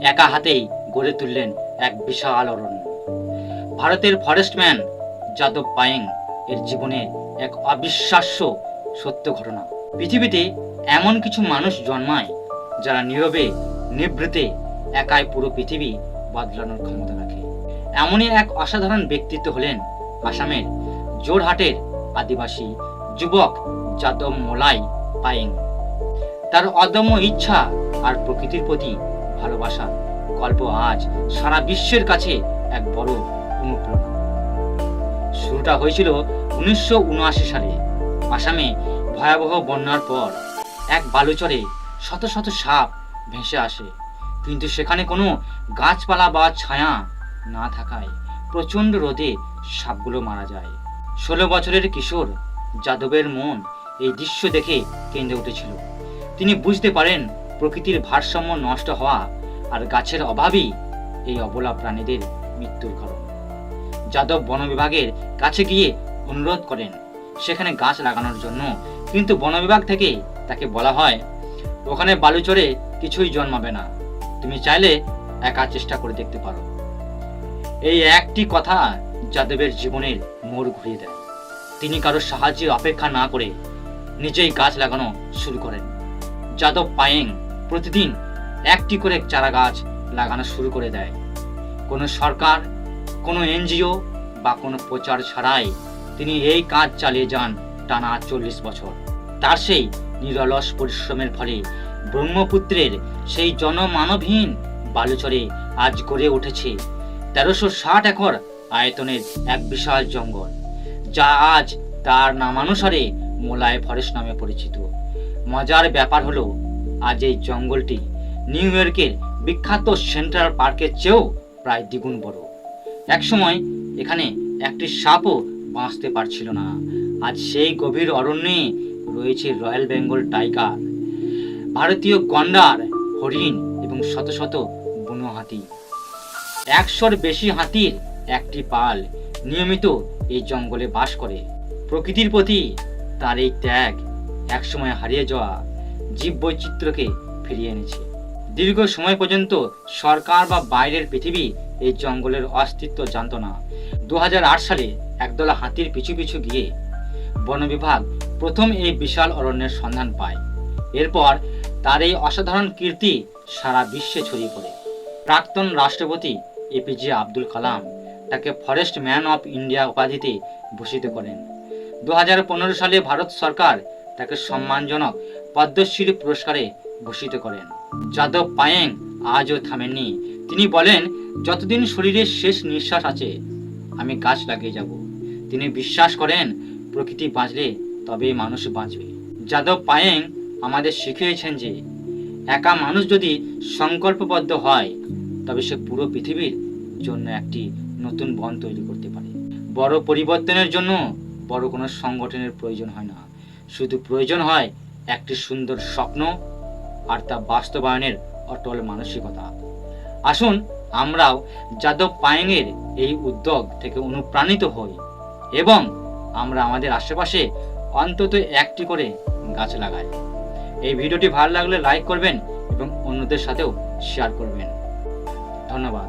একা হাতেই গড়ে তুললেন এক বিশাল অরণ্য। ভারতের ফরেস্টম্যান যাদব পায়েং এর জীবনের এক অবিশ্বাস্য সত্য ঘটনা। পৃথিবীতে এমন কিছু মানুষ জন্মায় যারা নীরবে নিভৃতে একাই পুরো পৃথিবী বদলানোর ক্ষমতা রাখে। এমনই এক অসাধারণ ব্যক্তিত্ব হলেন আসামের জোরহাটের আদিবাসী যুবক যাদব মোলাই পায়েং। তার অদম্য ইচ্ছা আর প্রকৃতির প্রতি ভালোবাসা গল্প আজ সারা বিশ্বের কাছে এক বড় অনুপ্রেরণা। শুরুটা হয়েছিল 1979 সালে। আসামে ভয়াবহ বন্যার পর এক বালুচরে শত শত সাপ ভেসে আসে, কিন্তু সেখানে কোনো গাছপালা বা ছায়া না থাকায় প্রচণ্ড রোদে সাপগুলো মারা যায়। 16 বছরের কিশোর যাদবের মন এই দৃশ্য দেখে কেঁদে উঠেছিল। তিনি বুঝতে পারেন প্রকৃতির ভারসাম্য নষ্ট হওয়া আর গাছের অভাবই এই অবলা প্রাণীদের মৃত্যুর কারণ। যাদব বন বিভাগের কাছে গিয়ে অনুরোধ করেন সেখানে গাছ লাগানোর জন্য, কিন্তু বন বিভাগ থেকে তাকে বলা হয় ওখানে বালুচরে কিছুই জন্মাবে না, তুমি চাইলে একা চেষ্টা করে দেখতে পারো। এই একটি কথা যাদবের জীবনের মোড় ঘুরিয়ে দেয়। তিনি কারো সাহায্যের অপেক্ষা না করে নিজেই গাছ লাগানো শুরু করেন। যাদব পায়েং প্রতিদিন একটি করে চারা গাছ লাগানো শুরু করে দেয়। কোনো সরকার, কোনো এনজিও বা কোনো প্রচার ছাড়াই তিনি এই কাজ চালিয়ে যান টানা 40 বছর। তার সেই নিরলস পরিশ্রমের ফলে ব্রহ্মপুত্রের সেই জনমানবহীন বালুচরে আজ গড়ে উঠেছে 1360 একর আয়তনের এক বিশাল জঙ্গল, যা আজ তার নামানুসারে মোলাই ফরেস্ট নামে পরিচিত। মজার ব্যাপার হলো আজ এই জঙ্গলটি নিউ ইয়র্কের বিখ্যাত সেন্ট্রাল পার্কের চেয়েও প্রায় দ্বিগুণ বড়। একসময় এখানে একটি সাপও বাঁচতে পারছিল না। আজ সেই গভীর অরণ্যে রয়েছে রয়্যাল বেঙ্গল টাইগার, ভারতীয় গন্ডার, হরিণ এবং শত শত বুনো হাতি। 100-র বেশি হাতির একটি পাল নিয়মিত এই জঙ্গলে বাস করে। প্রকৃতির প্রতি তার এই ত্যাগ একসময় হারিয়ে যাওয়া জীববৈচিত্র্যকে ফিরিয়ে এনেছে। দীর্ঘ সময় পর্যন্ত সরকার বা বাইরের পৃথিবী এই জঙ্গলের অস্তিত্ব জানত না। 2008 সালে একদল হাতির পিছু পিছু গিয়ে বন বিভাগ প্রথম এই বিশাল অরণ্যের সন্ধান পায়। এরপর তার এই অসাধারণ কীর্তি সারা বিশ্বে ছড়িয়ে পড়ে। প্রাক্তন রাষ্ট্রপতি এপিজে আব্দুল কালাম তাকে ফরেস্ট ম্যান অফ ইন্ডিয়া উপাধিতে ভূষিত করেন। 2015 সালে ভারত সরকার তাকে সম্মানজনক পদ্মশ্রী পুরস্কারে ভূষিত করেন। যাদব পায়েং আজও থামেননি। তিনি বলেন, যতদিন শরীরের শেষ নিঃশ্বাস আছে আমি গাছ লাগিয়ে যাব। তিনি বিশ্বাস করেন প্রকৃতি বাঁচলে তবেই মানুষ বাঁচবে। যাদব পায়েং আমাদের শিখিয়েছেন যে একা মানুষ যদি সংকল্পবদ্ধ হয় তবে সে পুরো পৃথিবীর জন্য একটি নতুন বন তৈরি করতে পারে। বড় পরিবর্তনের জন্য বড় কোনো সংগঠনের প্রয়োজন হয় না, শুধু প্রয়োজন হয় একটি সুন্দর স্বপ্ন আর তা বাস্তবায়নের অটল মানসিকতা। আসুন আমরাও যাদব পায়েংয়ের এই উদ্যোগ থেকে অনুপ্রাণিত হই এবং আমরা আমাদের আশেপাশে অন্তত একটি করে গাছ লাগাই। এই ভিডিওটি ভালো লাগলে লাইক করবেন এবং অন্যদের সাথেও শেয়ার করবেন। ধন্যবাদ।